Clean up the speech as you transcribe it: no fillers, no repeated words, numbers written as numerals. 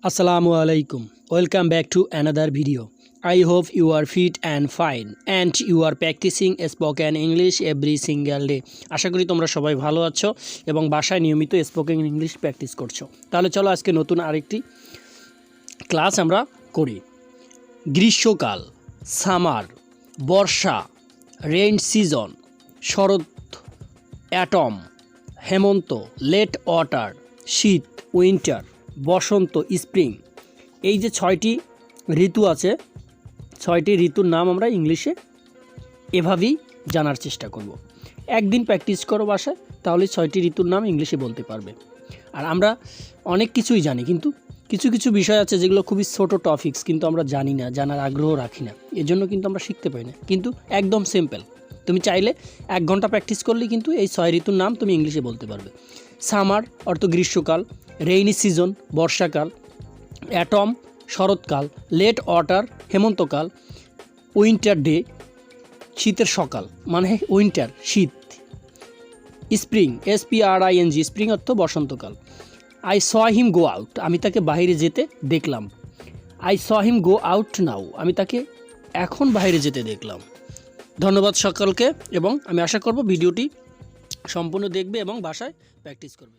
Assalamu alaikum. Welcome back to another video. I hope you are fit and fine and you are practicing spoken English every single day. আশা করি তোমরা সবাই ভালো আছো এবং বাসায় নিয়মিত স্পোকেন ইংলিশ প্র্যাকটিস করছো। তাহলে চলো আজকে নতুন আরেকটি ক্লাস আমরা করি। গ্রীষ্মকাল, সামার, বর্ষা, রেইন সিজন, শরৎ, অ্যাটম, হেমন্ত, লেট ওয়াটার, শীত, উইন্টার, বসন্ত, স্প্রিং। এই যে 6টি ঋতু আছে, 6টি ঋতুর নাম আমরা ইংলিশে এভাবেই জানার চেষ্টা করব। একদিন প্র্যাকটিস করো বাসায়, তাহলে 6টি ঋতুর নাম ইংলিশে বলতে পারবে। আর আমরা অনেক কিছুই জানি, কিন্তু কিছু কিছু বিষয় আছে যেগুলো খুবই ছোট টপিকস, কিন্তু আমরা জানি না, জানার আগ্রহ রাখি না, এজন্য কিন্তু আমরা শিখতে পারি না। কিন্তু একদম সিম্পল, তুমি চাইলে 1 ঘন্টা প্র্যাকটিস করলেই কিন্তু এই 6 ঋতুর নাম তুমি ইংলিশে বলতে পারবে। সামার অর্থ গ্রীষ্মকাল, রেইনি সিজন বর্ষাকাল, অ্যাটম শরৎকাল, লেট ওয়াটার হেমন্তকাল, উইন্টার ডে শীতের সকাল মানে উইন্টার শীত, স্প্রিং SPRING স্প্রিং অর্থ বসন্তকাল। I saw him go out আমি তাকে বাইরে যেতে দেখলাম। I saw him go out now আমি তাকে এখন বাইরে যেতে দেখলাম। ধন্যবাদ সকলকে এবং আমি আশা করব ভিডিওটি সম্পূর্ণ দেখবে এবং বাসায় প্র্যাকটিস করবে।